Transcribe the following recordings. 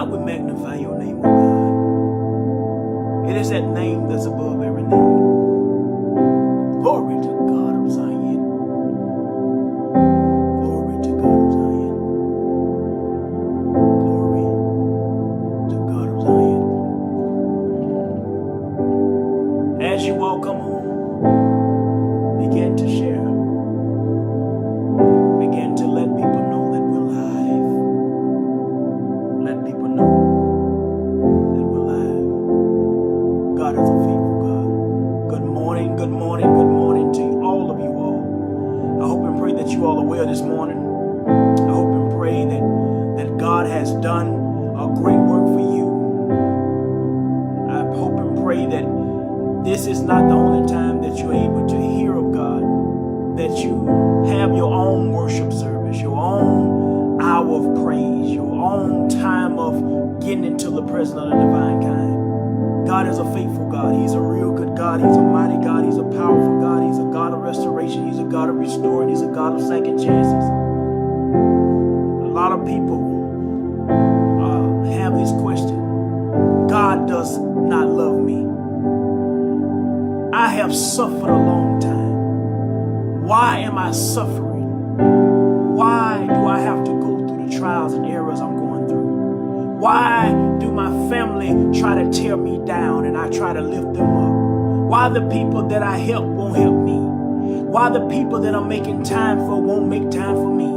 God, we magnify your name, oh God. It is that name that's above every name. Glory to God of Zion. Glory to God of Zion. Glory to God of Zion. As you all come home, begin to share. Begin to let people know that we're live. Let people know that we're live. God is a faithful God. Good morning, good morning, good morning to all of you all. I hope and pray that you all are well this morning. I hope and pray that God has done a great work for you. I hope and pray that this is not the only time that you're able to hear of God, that you have your own worship service, your own hour of praise, your own time of getting into the presence of the divine kind. God is a faithful God. He's a real good God. He's a mighty God. He's a powerful God. He's a God of restoration. He's a God of restoring. He's a God of second chances. A lot of people have this question: God does not love me. I have suffered a long time. Why am I suffering? Why do I have to go through the trials and errors I'm going through? Why do my family try to tear me down and I try to lift them up? Why the people that I help won't help me? Why the people that I'm making time for won't make time for me?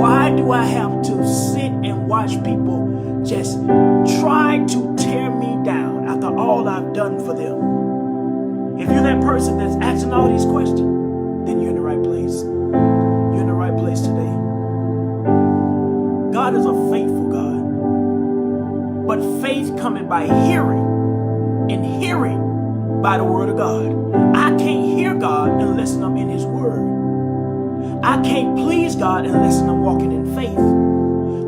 Why do I have to sit and watch people just try to tear me down after all I've done for them? If you're that person that's asking all these questions, then you're in the right place. You're in the right place today. God is a faithful God. But faith coming by hearing, and hearing by the word of God. I can't hear God unless I'm in his word. I can't please God unless I'm walking in faith.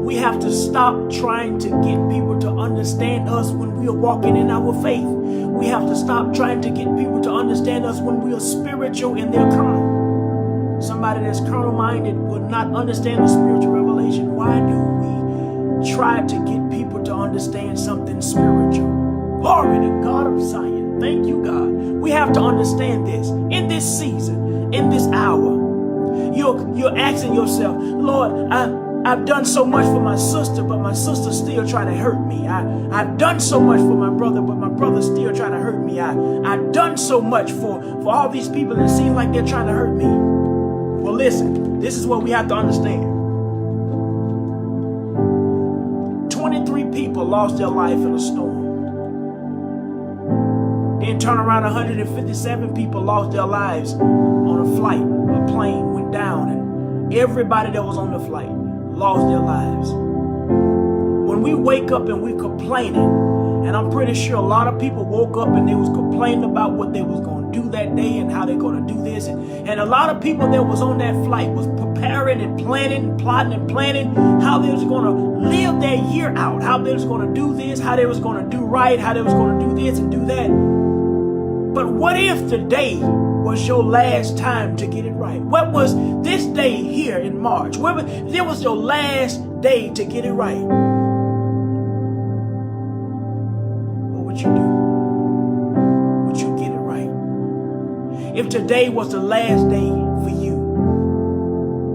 We have to stop trying to get people to understand us when we are walking in our faith. We have to stop trying to get people to understand us when we are spiritual and they're carnal. Somebody that's carnal-minded will not understand the spiritual revelation. Why do we try to get people to understand something spiritual? Glory to God of Zion. Thank you, God. We have to understand this. In this season, in this hour, you're asking yourself, Lord, I've done so much for my sister, but my sister still trying to hurt me. I've done so much for my brother, but my brother still trying to hurt me. I've done so much for all these people that seem like they're trying to hurt me. Well, listen, this is what we have to understand. 23 people lost their life in a storm. Then turn around, 157 people lost their lives on a flight. A plane went down and everybody that was on the flight lost their lives. When we wake up and we're complaining, and I'm pretty sure a lot of people woke up and they was complaining about what they was going to do that day and how they're going to do this. And a lot of people that was on that flight was preparing and planning and plotting and planning how they was going to live their year out, how they was going to do this, how they was going to do right, how they was going to do this and do that. But what if today was your last time to get it right? What was this day here in March? There was your last day to get it right. What would you do? Would you get it right? If today was the last day for you,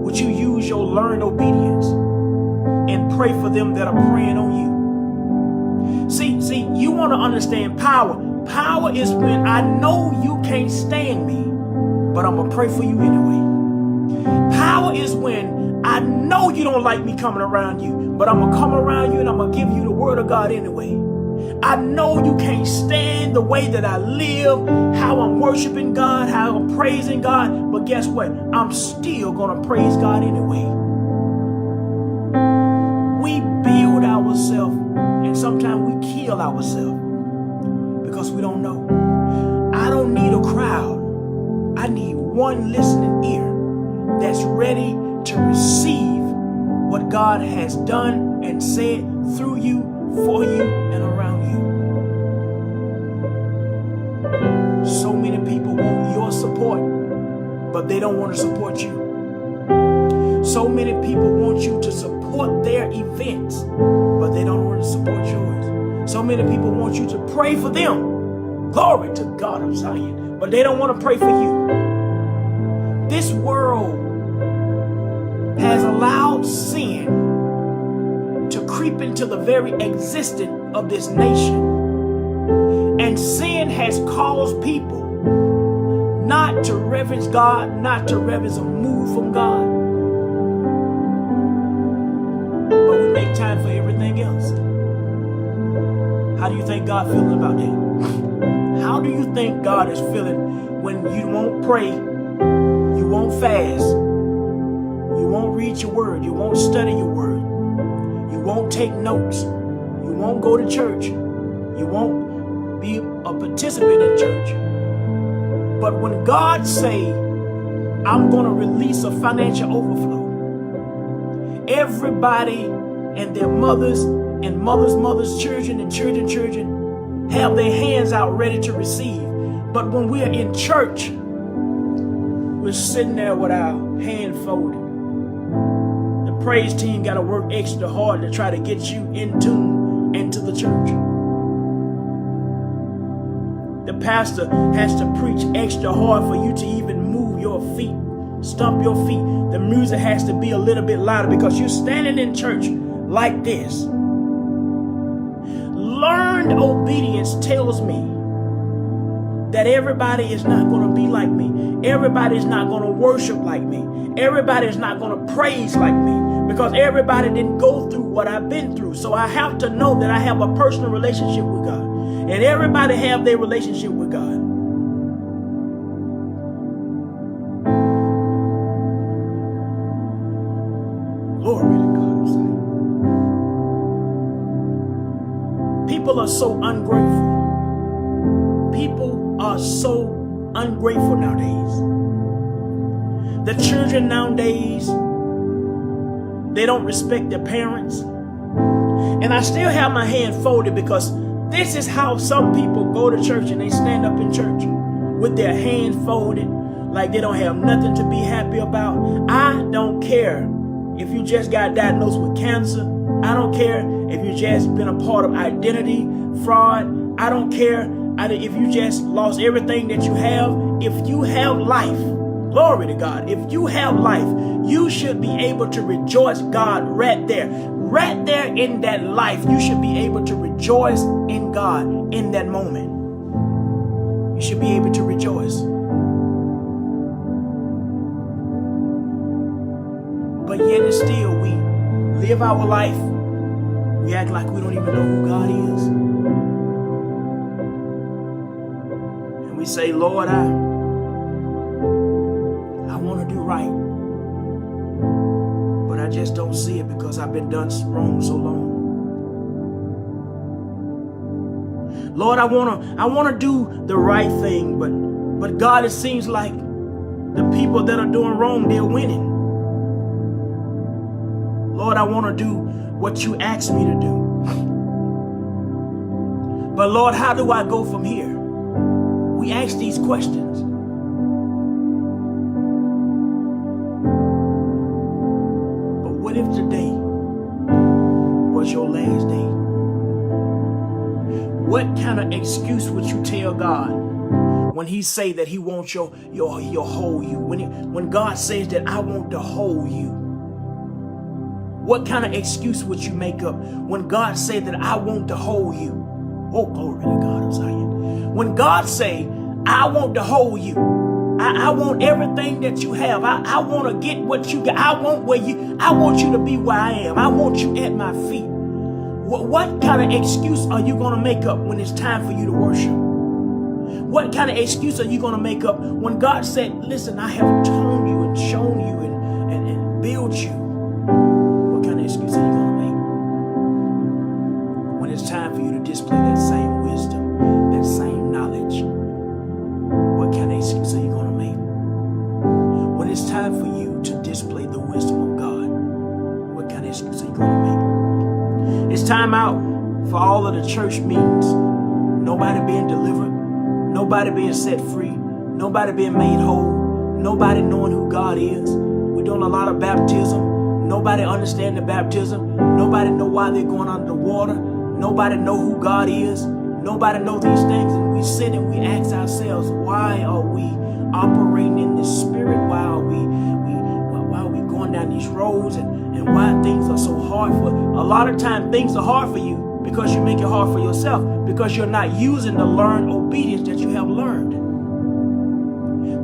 would you use your learned obedience and pray for them that are praying on you? See, you want to understand power. Power is when I know you can't stand me, but I'm going to pray for you anyway. Power is when I know you don't like me coming around you, but I'm going to come around you and I'm going to give you the word of God anyway. I know you can't stand the way that I live, how I'm worshiping God, how I'm praising God, but guess what? I'm still going to praise God anyway. We build ourselves and sometimes we kill ourselves because we don't know. I don't need a crowd. I need one listening ear that's ready to receive what God has done and said through you, for you, and around you. So many people want your support, but they don't want to support you. So many people want you to support their events, but they don't want to support yours. So many people want you to pray for them. Glory to God of Zion. But they don't want to pray for you. This world has allowed sin to creep into the very existence of this nation. And sin has caused people not to reverence God, not to reverence a move from God. But we make time for everything else. How do you think God feeling about that? How do you think God is feeling when you won't pray, you won't fast, you won't read your word, you won't study your word, you won't take notes, you won't go to church, you won't be a participant in church? But when God say, I'm going to release a financial overflow, everybody and their mothers and mothers' children and children have their hands out ready to receive. But when we're in church, we're sitting there with our hand folded. The praise team got to work extra hard to try to get you in tune into the church. The pastor has to preach extra hard for you to even move your feet, stomp your feet. The music has to be a little bit louder because you're standing in church like this. Learned obedience tells me that everybody is not going to be like me. Everybody is not going to worship like me. Everybody is not going to praise like me because everybody didn't go through what I've been through. So I have to know that I have a personal relationship with God. And everybody have their relationship with God. Glory to God. People are so ungrateful. People are so ungrateful nowadays. The children nowadays, they don't respect their parents. And I still have my hand folded because this is how some people go to church and they stand up in church with their hand folded like they don't have nothing to be happy about. I don't care if you just got diagnosed with cancer. I don't care if you just been a part of identity fraud. I don't care if you just lost everything that you have. If you have life, glory to God. If you have life, you should be able to rejoice God right there. Right there in that life, you should be able to rejoice in God in that moment. You should be able to rejoice. But yet and still, we live our life. We act like we don't even know who God is. And we say, Lord, I want to do right. But I just don't see it because I've been done wrong so long. Lord, I want to do the right thing, but God, it seems like the people that are doing wrong, they're winning. Lord, I want to do what you asked me to do. But Lord, how do I go from here? We ask these questions. But what if today was your last day? What kind of excuse would you tell God when he say that he wants your hold you? When God says that I want to hold you? What kind of excuse would you make up when God say that I want to hold you? Oh, glory to God of Zion. When God say, I want to hold you. I want everything that you have. I want to get what you got. I want you to be where I am. I want you at my feet. What kind of excuse are you going to make up when it's time for you to worship? What kind of excuse are you going to make up when God said, listen, I have told you and shown you and built you? What kind of excuse are you going to make when it's time for you to display that same wisdom, that same knowledge? What kind of excuse are you going to make when it's time for you to display the wisdom of God? What kind of excuse are you going to make? It's time out for all of the church meetings. Nobody being delivered, nobody being set free, nobody being made whole, nobody knowing who God is. We're doing a lot of baptism. Nobody Nobody understand the baptism. Nobody know why they're going under the water. Nobody know who God is. Nobody know these things. And we sit and we ask ourselves, why are we operating in the spirit? Why are we going down these roads, and why things are so hard for? A lot of time things are hard for you because you make it hard for yourself, because you're not using the learned obedience that you have learned.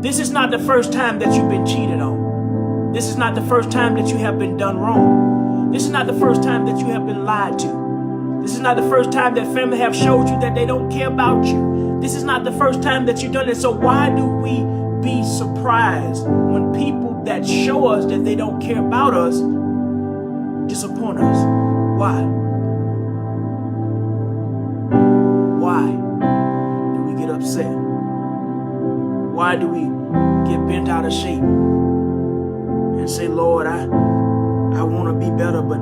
This is not the first time that you've been cheated on. This is not the first time that you have been done wrong. This is not the first time that you have been lied to. This is not the first time that family have showed you that they don't care about you. This is not the first time that you've done it. So why do we be surprised when people that show us that they don't care about us disappoint us? Why? Why do we get upset? Why do we get bent out of shape and say, Lord, I want to be better, but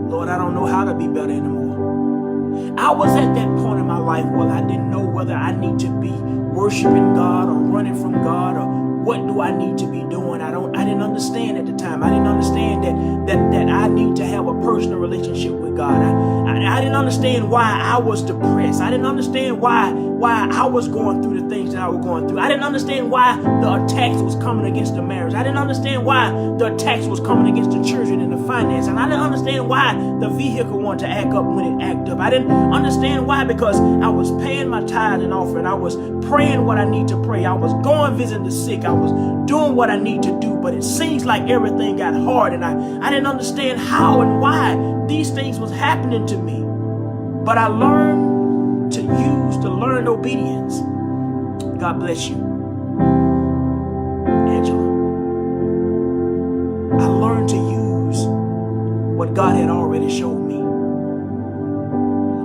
Lord, I don't know how to be better anymore. I was at that point in my life where I didn't know whether I need to be worshiping God or running from God, or what do I need to be doing. I didn't understand at the time. I didn't understand that I need to have a personal relationship with God. I didn't understand why I was depressed. I didn't understand why I was going through the things that I was going through. I didn't understand why the attacks was coming against the marriage. I didn't understand why the attacks was coming against the children and the finance. And I didn't understand why the vehicle wanted to act up when it acted up. I didn't understand why, because I was paying my tithe and offering. I was praying what I need to pray. I was going visiting the sick. I was doing what I need to do. But it seems like everything got hard, and I didn't understand how and why these things was happening to me. But I learned to use the learned obedience. God bless you, Angela. I learned to use what God had already showed me.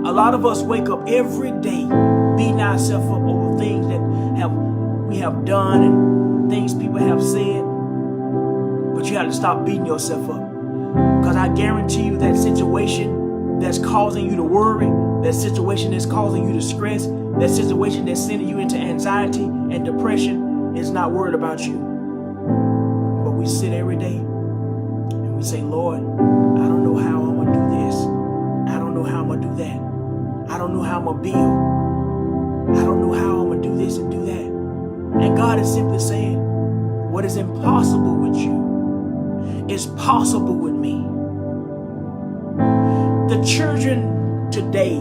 A lot of us wake up every day beating ourselves up over things that we have done and things people have said. But you have to stop beating yourself up. Because I guarantee you that situation that's causing you to worry, that situation that's causing you to stress, that situation that's sending you into anxiety and depression is not worried about you. But we sit every day and we say, Lord, I don't know how I'm going to do this. I don't know how I'm going to do that. I don't know how I'm going to build. I don't know how I'm going to do this and do that. And God is simply saying, what is impossible with you is possible with me. The children today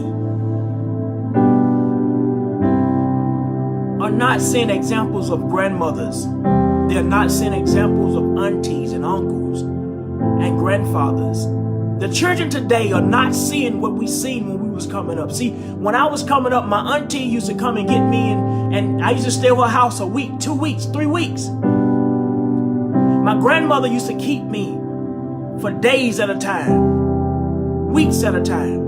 are not seeing examples of grandmothers. They're not seeing examples of aunties and uncles and grandfathers. The children today are not seeing what we seen when we was coming up. See, when I was coming up, my auntie used to come and get me, and I used to stay at her house a week, 2 weeks, 3 weeks. My grandmother used to keep me for days at a time, weeks at a time.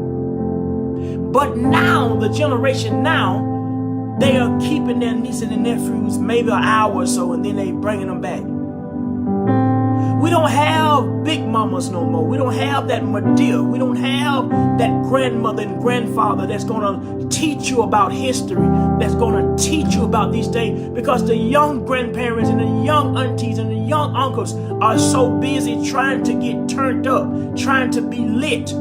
But now, the generation now, they are keeping their nieces and nephews maybe an hour or so, and then they bringing them back. We don't have big mamas no more. We don't have that Madea. We don't have that grandmother and grandfather that's going to teach you about history, that's going to teach you about these things, because the young grandparents and the young aunties and the young uncles are so busy trying to get turned up, trying to be lit,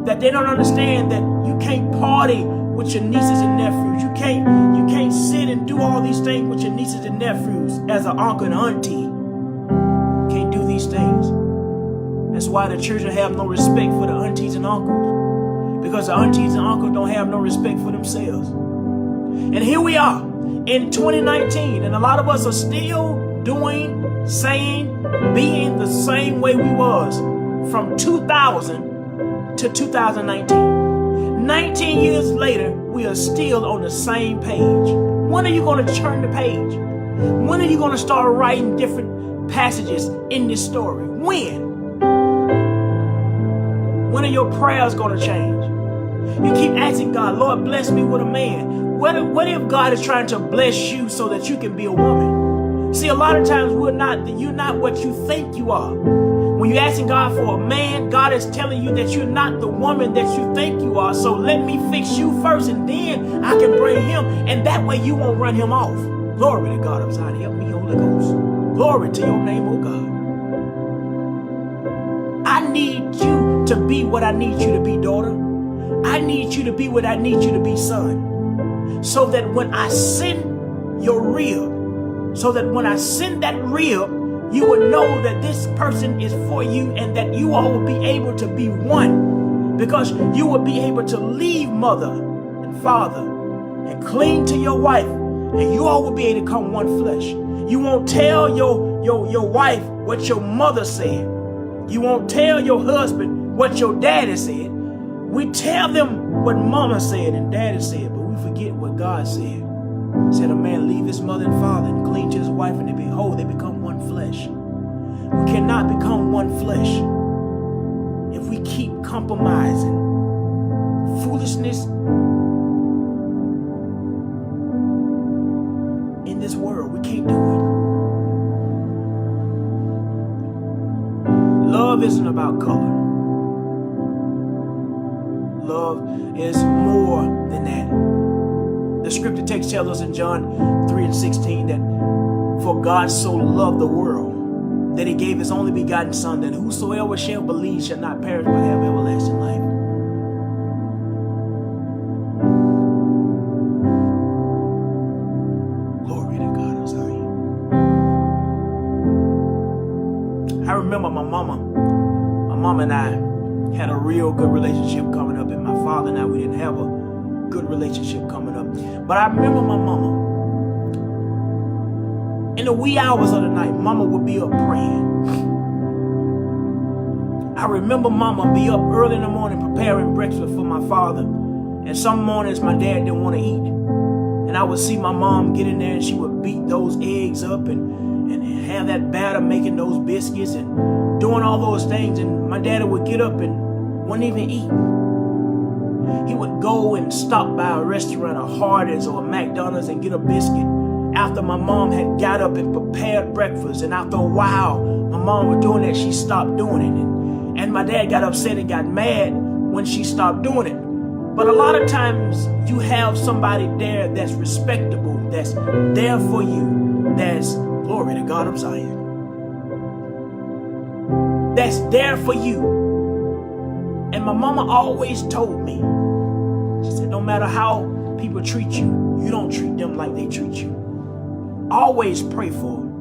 that they don't understand that you can't party with your nieces and nephews. You can't sit and do all these things with your nieces and nephews as an uncle and auntie. Can't do these things. That's why the children have no respect for the aunties and uncles, because the aunties and uncles don't have no respect for themselves. And here we are in 2019, and a lot of us are still doing, saying, being the same way we was from 2000 to 2019. 19 years later, we are still on the same page. When are you going to turn the page? When are you going to start writing different passages in this story? When are your prayers going to change? You keep asking God, Lord, bless me with a man. What if God is trying to bless you so that you can be a woman? See, a lot of times you're not what you think you are. When you're asking God for a man, God is telling you that you're not the woman that you think you are. So let me fix you first, and then I can bring him. And that way you won't run him off. Glory to God. I'm sorry. Help me, Holy Ghost. Glory to your name, oh God. to be what I need you to be, daughter. I need you to be what I need you to be, son. So that when I send your rib, so that when I send that rib, you will know that this person is for you and that you all will be able to be one, because you will be able to leave mother and father and cling to your wife, and you all will be able to become one flesh. You won't tell your wife what your mother said. You won't tell your husband what your daddy said. We tell them what mama said and daddy said, but we forget what God said. He said, a man leave his mother and father and cling to his wife, and behold, they become one flesh. We cannot become one flesh if we keep compromising. Foolishness in this world, we can't do it. Love isn't about color. Love is more than that. The scripture text tells us in John 3:16 that for God so loved the world that he gave his only begotten son, that whosoever shall believe shall not perish but have everlasting life. Glory to God. I'm sorry. I remember my mama and I had a real good relationship coming up, and my father and I, we didn't have a good relationship coming up. But I remember my mama, in the wee hours of the night, mama would be up praying. I remember mama be up early in the morning preparing breakfast for my father, and some mornings my dad didn't want to eat, and I would see my mom get in there and she would beat those eggs up and have that batter, making those biscuits and doing all those things, and my daddy would get up and wouldn't even eat. He would go and stop by a restaurant, a Hardee's or a McDonald's, and get a biscuit after my mom had got up and prepared breakfast. And after a while, my mom was doing that, she stopped doing it. And my dad got upset and got mad when she stopped doing it. But a lot of times you have somebody there that's respectable, that's there for you, that's, glory to God of Zion, that's there for you. And my mama always told me, she said, no matter how people treat you, you don't treat them like they treat you. Always pray for them.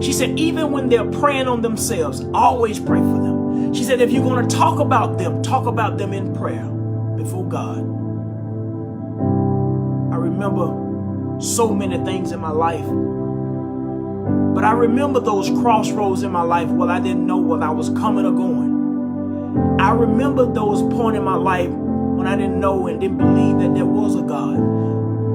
She said, even when they're praying on themselves, always pray for them. She said, if you're going to talk about them in prayer before God. I remember so many things in my life, but I remember those crossroads in my life where I didn't know whether I was coming or going. I remember those points in my life when I didn't know and didn't believe that there was a God.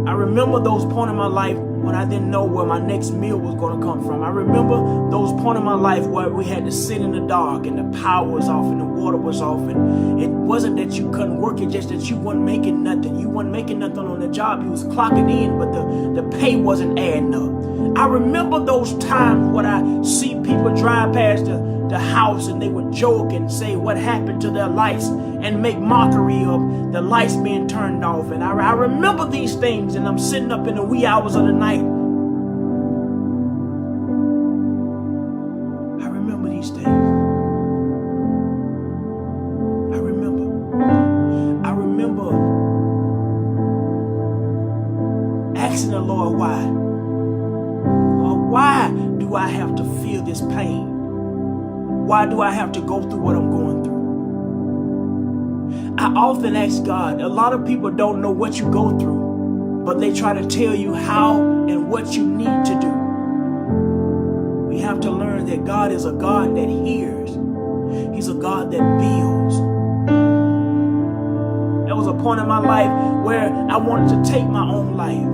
I remember those points in my life when I didn't know where my next meal was going to come from. I remember those points in my life where we had to sit in the dark and the power was off and the water was off, and it wasn't that you couldn't work, it just that you wasn't making nothing. You wasn't making nothing on the job. You was clocking in, but the pay wasn't adding up. I remember those times when I see people drive past the house and they would joke and say what happened to their lights and make mockery of the lights being turned off. And I remember these things, and I'm sitting up in the wee hours of the night. I remember these things. I remember asking the Lord, why? Or why do I have to feel this pain? Why do I have to go through what I'm going through? I often ask God, a lot of people don't know what you go through, but they try to tell you how and what you need to do. We have to learn that God is a God that hears. He's a God that builds. There was a point in my life where I wanted to take my own life.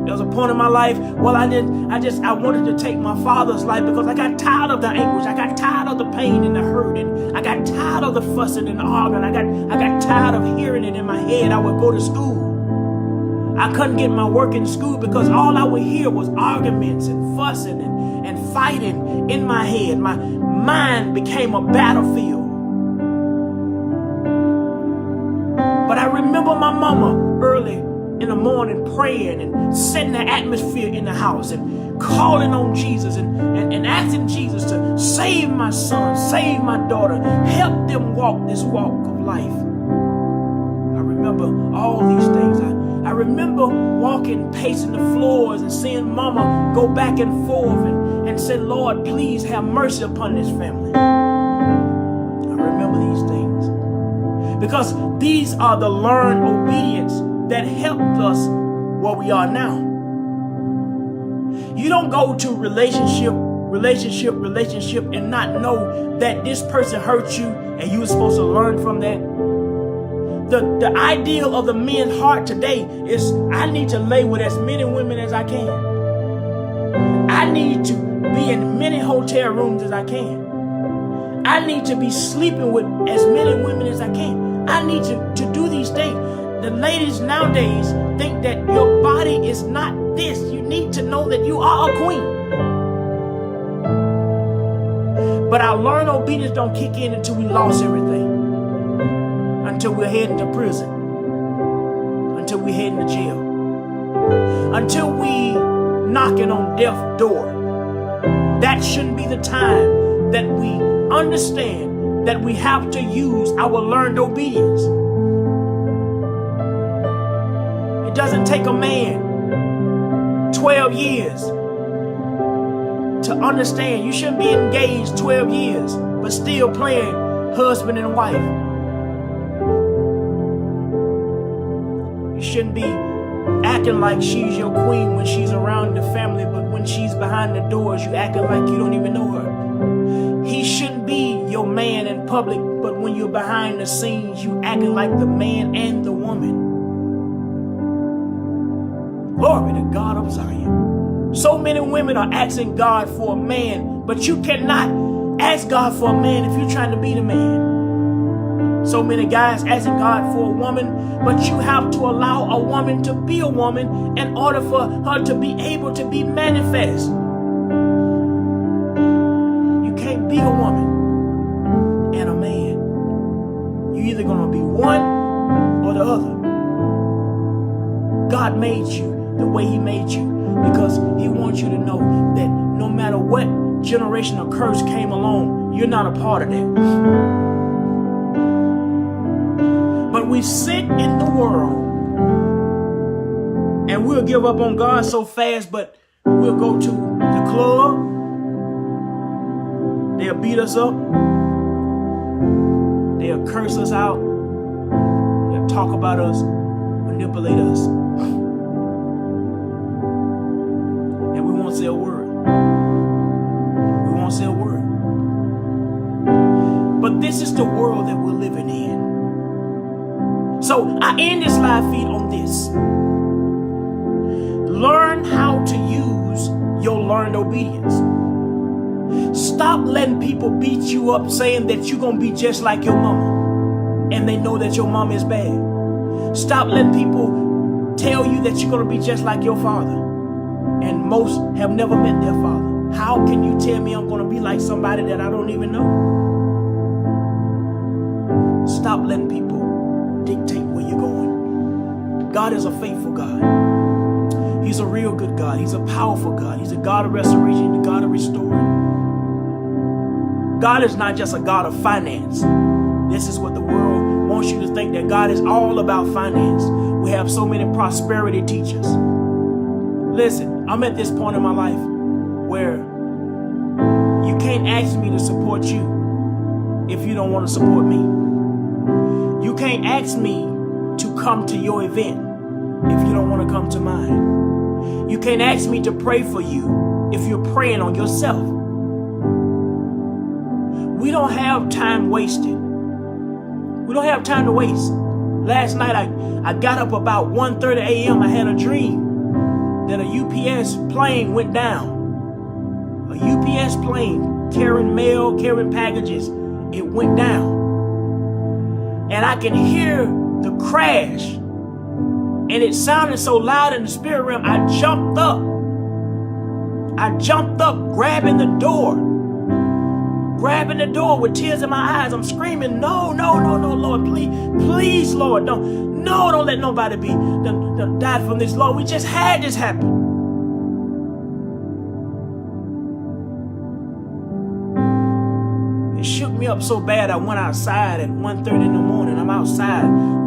There was a point in my life where I wanted to take my father's life because I got tired of the anguish. I got tired of the pain and the hurt, and I got tired of the fussing and the arguing. I got tired of hearing it in my head. I would go to school. I couldn't get my work in school because all I would hear was arguments and fussing and fighting in my head. My mind became a battlefield. But I remember my mama early in the morning praying and setting the atmosphere in the house and calling on Jesus and asking Jesus to save my son, save my daughter, help them walk this walk of life. I remember all these things. I remember walking, pacing the floors and seeing mama go back and forth and say, Lord, please have mercy upon this family. I remember these things because these are the learned obedience that helped us where we are now. You don't go to relationship and not know that this person hurt you and you were supposed to learn from that. The ideal of the men's heart today is I need to lay with as many women as I can. I need to be in many hotel rooms as I can. I need to be sleeping with as many women as I can. I need to do these things. The ladies nowadays think that your body is not this. You need to know that you are a queen. But our learned obedience don't kick in until we lost everything. Until we're heading to prison. Until we're heading to jail. Until we knocking on death's door. That shouldn't be the time that we understand that we have to use our learned obedience. It doesn't take a man 12 years to understand. You shouldn't be engaged 12 years but still playing husband and wife. You shouldn't be acting like she's your queen when she's around the family, but when she's behind the doors, you acting like you don't even know her. He shouldn't be your man in public, but when you're behind the scenes, you acting like the man and the woman. Glory to God of Zion. So many women are asking God for a man, but you cannot ask God for a man if you're trying to be the man. So many guys asking God for a woman, but you have to allow a woman to be a woman in order for her to be able to be manifest. You can't be a woman and a man. You're either going to be one or the other. God made you the way He made you because He wants you to know that no matter what generational curse came along, you're not a part of that. But we sit in the world and we'll give up on God so fast, but we'll go to the club. They'll beat us up. They'll curse us out. They'll talk about us, manipulate us. And we won't say a word. We won't say a word. But this is the world that we're living in. So I end this live feed on this. Learn how to use your learned obedience. Stop letting people beat you up saying that you're going to be just like your mama. And they know that your mama is bad. Stop letting people tell you that you're going to be just like your father. And most have never met their father. How can you tell me I'm going to be like somebody that I don't even know? Stop letting people dictate where you're going. God is a faithful God. He's a real good God. He's a powerful God. He's a God of restoration, the God of restoring. God is not just a God of finance. This is what the world wants you to think, that God is all about finance. We have so many prosperity teachers. Listen, I'm at this point in my life where you can't ask me to support you if you don't want to support me. You can't ask me to come to your event if you don't want to come to mine. You can't ask me to pray for you if you're praying on yourself. We don't have time wasted. We don't have time to waste. Last night I got up about 1:30 a.m. I had a dream that a UPS plane went down. A UPS plane carrying mail, carrying packages. It went down. And I can hear the crash. And it sounded so loud in the spirit realm, I jumped up. I jumped up, grabbing the door. grabbing the door with tears in my eyes. I'm screaming, no, no, no, no, Lord, please, please, Lord, don't let nobody be die from this, Lord. We just had this happen. It shook me up so bad I went outside at 1:30 in the morning. I'm outside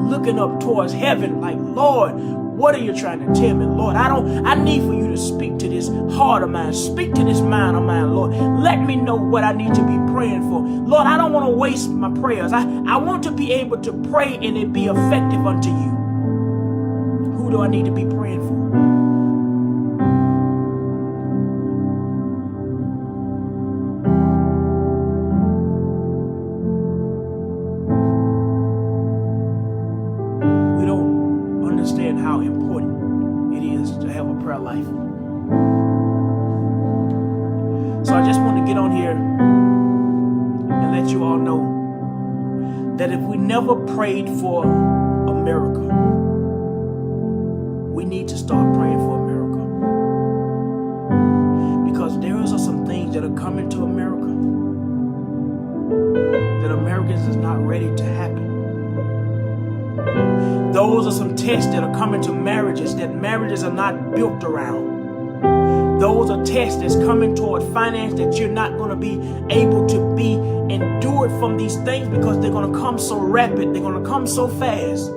looking up towards heaven like, Lord, what are you trying to tell me, Lord? I need for you to speak to this heart of mine. Speak to this mind of mine, Lord. Let me know what I need to be praying for. Lord, I don't want to waste my prayers. I want to be able to pray and it be effective unto you. Who do I need to be praying for? We don't understand how important it is to have a prayer life. So I just want to get on here and let you all know that if we never prayed for America, we need to start praying for America. Because there are some things that are coming to America that Americans is not ready to happen. Those are some tests that are coming to marriages that marriages are not built around. Those are tests that's coming toward finance that you're not going to be able to be endured from these things because they're going to come so rapid. They're going to come so fast.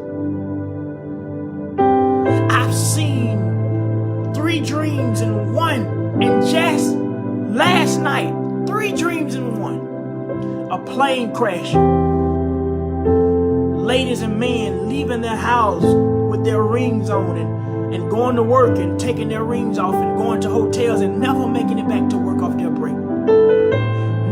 I've seen 3 dreams in one, and just last night, 3 dreams in one. A plane crash. Ladies and men leaving their house with their rings on and going to work and taking their rings off and going to hotels and never making it back to work off their break.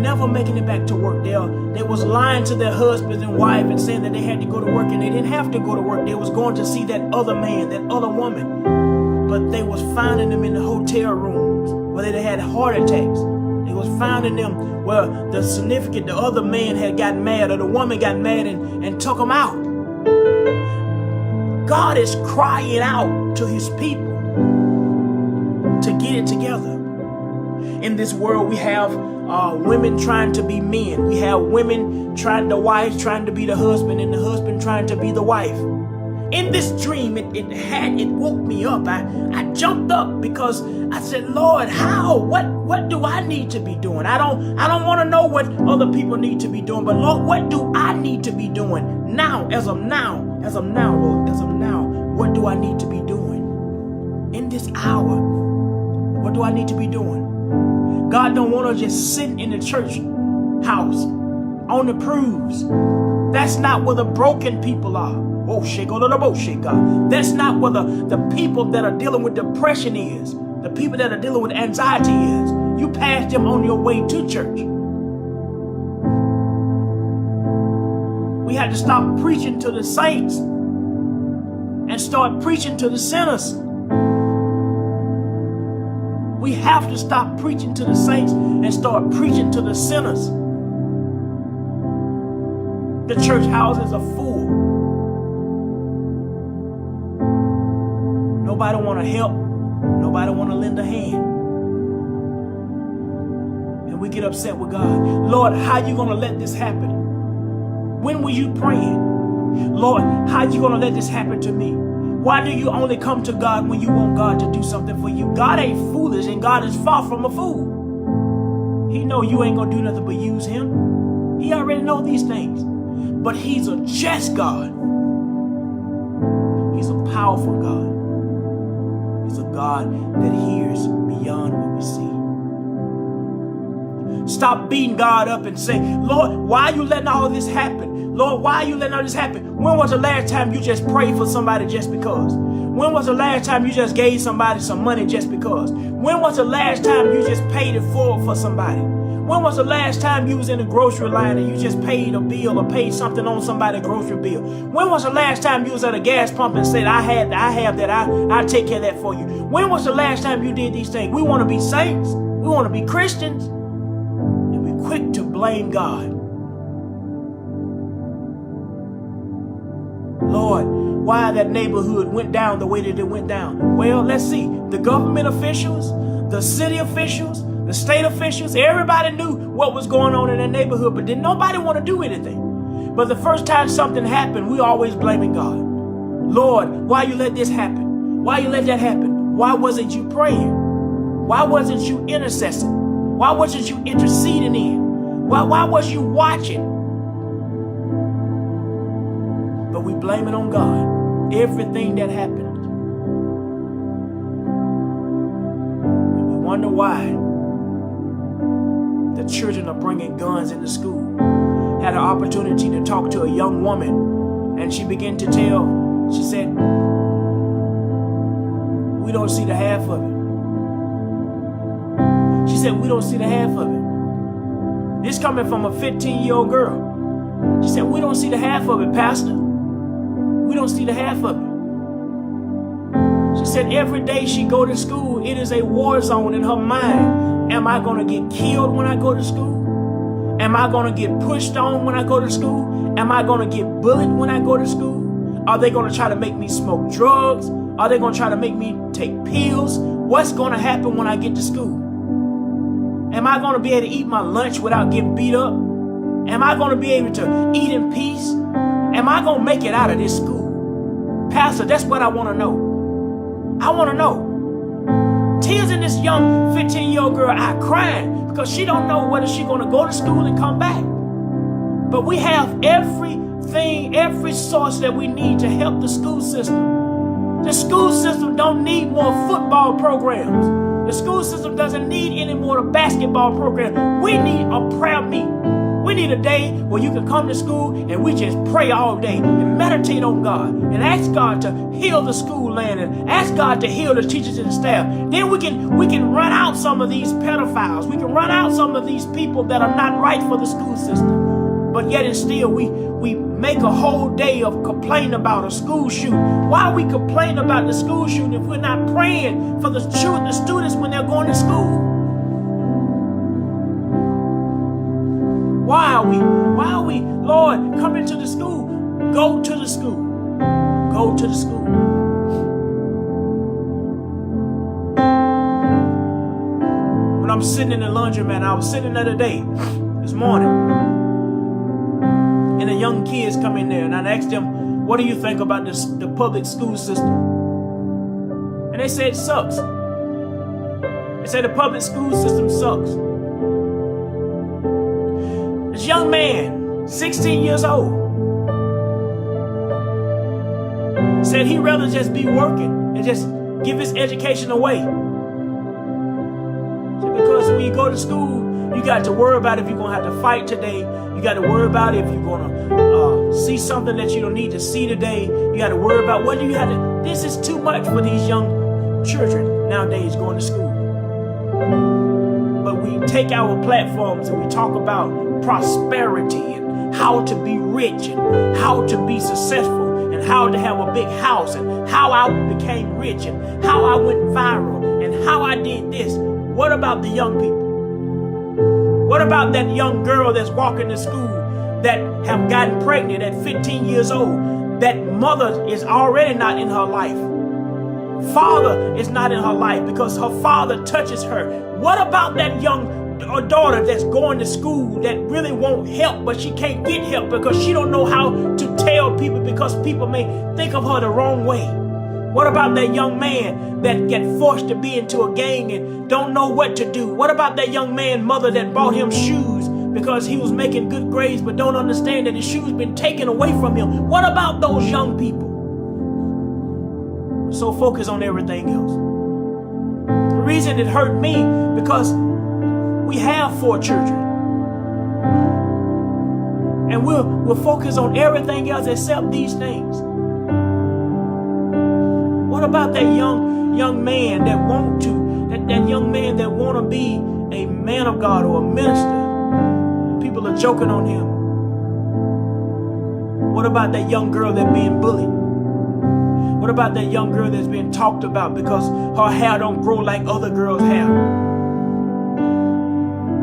Never making it back to work. They was lying to their husbands and wife and saying that they had to go to work, and they didn't have to go to work. They was going to see that other man, that other woman. But they was finding them in the hotel rooms where they had heart attacks. They was finding them where the other man had gotten mad, or the woman got mad and took them out. God is crying out to his people to get it together. In this world, we have women trying to be men. We have women the wives trying to be the husband, and the husband trying to be the wife. In this dream, it woke me up. I jumped up because I said, Lord, how? What do I need to be doing? I don't want to know what other people need to be doing, but Lord, what do I need to be doing now? As of now, Lord, what do I need to be doing in this hour? What do I need to be doing? God don't want us just sitting in the church house on the pews. That's not where the broken people are. Oh, shake all of the bullshit, God. That's not where the people that are dealing with depression is. The people that are dealing with anxiety is. You pass them on your way to church. We had to stop preaching to the saints and start preaching to the sinners. We have to stop preaching to the saints and start preaching to the sinners. The church houses are full. Nobody want to help. Nobody want to lend a hand. And we get upset with God. Lord, how you going to let this happen? When were you praying? Lord, how you going to let this happen to me? Why do you only come to God when you want God to do something for you? God ain't foolish, and God is far from a fool. He know you ain't going to do nothing but use him. He already know these things. But he's a just God. He's a powerful God. He's a God that hears beyond what we see. Stop beating God up and say, Lord, why are you letting all this happen? Lord, why are you letting all this happen? When was the last time you just prayed for somebody just because? When was the last time you just gave somebody some money just because? When was the last time you just paid it forward for somebody? When was the last time you was in a grocery line and you just paid a bill or paid something on somebody's grocery bill? When was the last time you was at a gas pump and said, I have that, I'll take care of that for you? When was the last time you did these things? We want to be saints. We want to be Christians. And we're quick to blame God. Lord, why that neighborhood went down the way that it went down? Well, let's see. The government officials, the city officials, The state officials, everybody knew what was going on in their neighborhood, but didn't nobody want to do anything. But the first time something happened, we always blaming God. Lord, why you let this happen? Why you let that happen? Why wasn't you praying? Why wasn't you intercessing? Why wasn't you interceding in? Why was you watching? But we blame it on God. Everything that happened. And we wonder why the children are bringing guns into school. Had an opportunity to talk to a young woman, and she began to tell, she said, we don't see the half of it. She said, we don't see the half of it. This coming from a 15-year-old girl. She said, we don't see the half of it, Pastor. We don't see the half of it. She said every day she go to school, it is a war zone in her mind. Am I going to get killed when I go to school? Am I going to get pushed on when I go to school? Am I going to get bullied when I go to school? Are they going to try to make me smoke drugs? Are they going to try to make me take pills? What's going to happen when I get to school? Am I going to be able to eat my lunch without getting beat up? Am I going to be able to eat in peace? Am I going to make it out of this school? Pastor, that's what I want to know. I want to know. Tears in this young 15-year-old girl eye crying because she don't know whether she's going to go to school and come back. But we have everything, every source that we need to help the school system. The school system don't need more football programs. The school system doesn't need any more basketball programs. We need a prayer meeting. We need a day where you can come to school and we just pray all day and meditate on God and ask God to heal the school land and ask God to heal the teachers and the staff. Then we can run out some of these pedophiles. We can run out some of these people that are not right for the school system. But yet and still we make a whole day of complaining about a school shooting. Why are we complaining about the school shooting if we're not praying for the students when they're going to school? Why are we, Lord, come into the school? Go to the school. Go to the school. When I'm sitting in the laundromat, I was sitting the other day, this morning, and the young kids come in there, and I asked them, what do you think about the public school system? And they said it sucks. They said the public school system sucks. This young man, 16 years old, said he'd rather just be working and just give his education away. Because when you go to school, you got to worry about if you're going to have to fight today. You got to worry about if you're going to see something that you don't need to see today. You got to worry about what do you have to... This is too much for these young children nowadays going to school. But we take our platforms and we talk about prosperity and how to be rich and how to be successful and how to have a big house and how I became rich and how I went viral and how I did this. What about the young people? What about that young girl that's walking to school that have gotten pregnant at 15 years old? That mother is already not in her life. Father is not in her life because her father touches her. What about that young daughter that's going to school that really won't help, but she can't get help because she don't know how to tell people because people may think of her the wrong way? What about that young man that get forced to be into a gang and don't know what to do? What about that young man mother that bought him shoes because he was making good grades but don't understand that his shoes been taken away from him? What about those young people? We're so focused on everything else. The reason it hurt me because we have 4 children. And we're focused on everything else except these things. What about that young man that want to, that young man that want to be a man of God or a minister? People are joking on him. What about that young girl that's being bullied? What about that young girl that's being talked about because her hair don't grow like other girls' hair?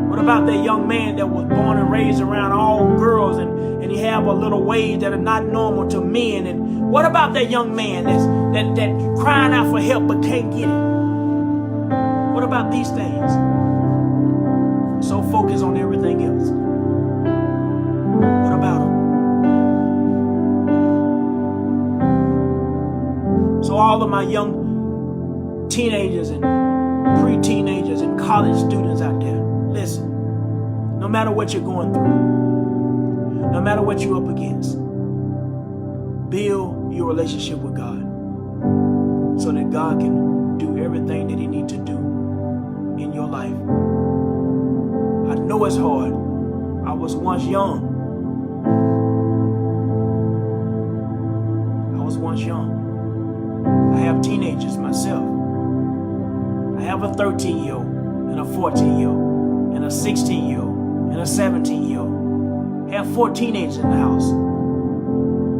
What about that young man that was born and raised around all girls and he have a little ways that are not normal to men? And what about that young man that's crying out for help but can't get it? What about these things? my young teenagers and pre-teenagers and college students out there, listen, no matter what you're going through, no matter what you're up against, build your relationship with God so that God can do everything that he needs to do in your life. I know it's hard. I was once young. I have teenagers myself. I have a 13-year-old and a 14-year-old and a 16-year-old and a 17-year-old. I have 4 teenagers in the house.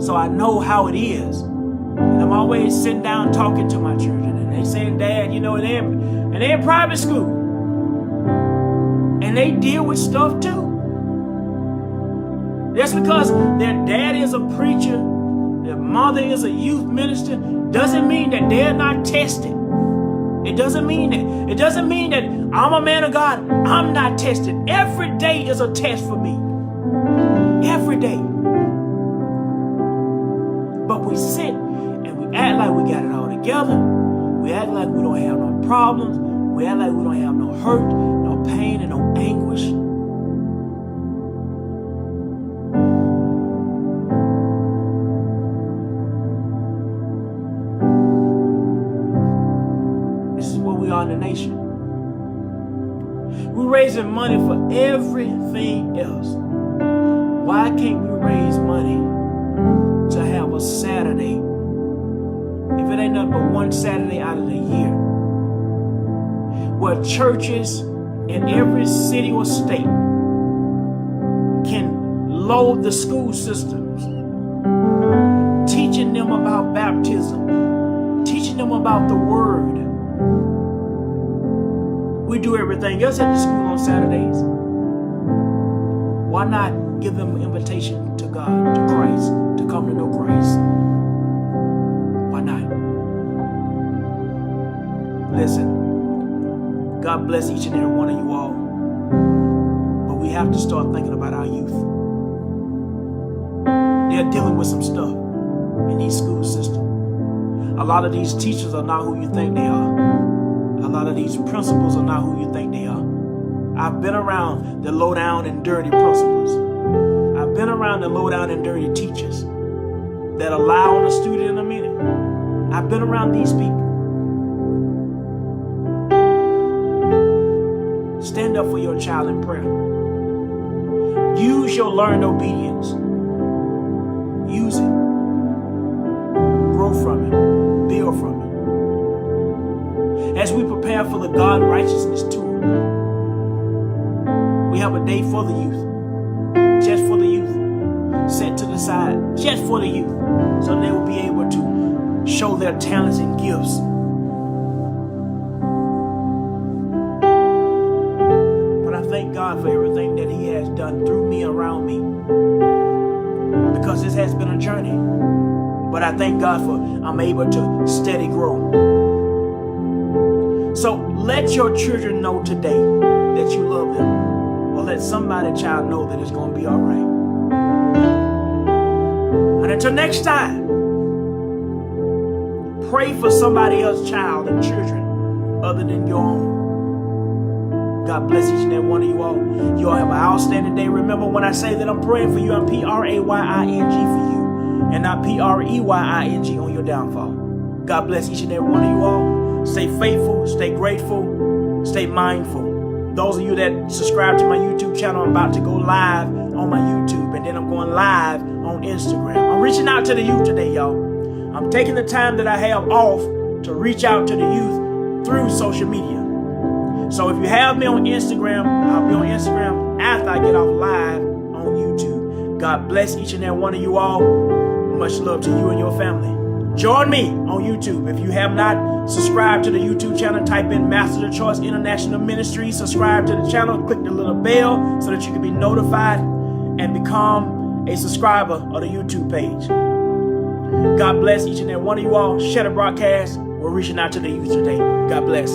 So I know how it is. And I'm always sitting down talking to my children. And they saying, Dad, you know, and they're in private school. And they deal with stuff too. Just because their dad is a preacher, their mother is a youth minister, doesn't mean that they're not tested. It doesn't mean that. It doesn't mean that I'm a man of God, I'm not tested. Every day is a test for me. Every day. But we sit and we act like we got it all together. We act like we don't have no problems. We act like we don't have no hurt, no pain, and no anguish. The nation. We're raising money for everything else. Why can't we raise money to have a Saturday, if it ain't nothing but one Saturday out of the year, where churches in every city or state can load the school systems, teaching them about baptism, teaching them about the word. We do everything else at the school on Saturdays. Why not give them an invitation to God, to Christ, to come to know Christ? Why not? Listen, God bless each and every one of you all. But we have to start thinking about our youth. They're dealing with some stuff in these school systems. A lot of these teachers are not who you think they are. A lot of these principals are not who you think they are. I've been around the low down and dirty principals. I've been around the low down and dirty teachers that lie on a student in a minute. I've been around these people. Stand up for your child in prayer. Use your learned obedience. Use it. Grow from it. Build from it. As we prepare for the God righteousness tour, we have a day for the youth, just for the youth, set to the side, just for the youth, so they will be able to show their talents and gifts. But I thank God for everything that he has done through me, around me, because this has been a journey. But I thank God for I'm able to steady grow. So let your children know today that you love them. Or let somebody's child know that it's going to be all right. And until next time, pray for somebody else's child and children other than your own. God bless each and every one of you all. You all have an outstanding day. Remember, when I say that I'm praying for you, I'm Praying for you and not Preying on your downfall. God bless each and every one of you all. Stay faithful, stay grateful, stay mindful. Those of you that subscribe to my YouTube channel, I'm about to go live on my YouTube, and then I'm going live on Instagram. I'm reaching out to the youth today, y'all. I'm taking the time that I have off to reach out to the youth through social media. So if you have me on Instagram, I'll be on Instagram after I get off live on YouTube. God bless each and every one of you all. Much love to you and your family. Join me on YouTube. If you have not subscribed to the YouTube channel, type in Master of Choice International Ministry. Subscribe to the channel. Click the little bell so that you can be notified and become a subscriber of the YouTube page. God bless each and every one of you all. Share the broadcast. We're reaching out to the youth today. God bless.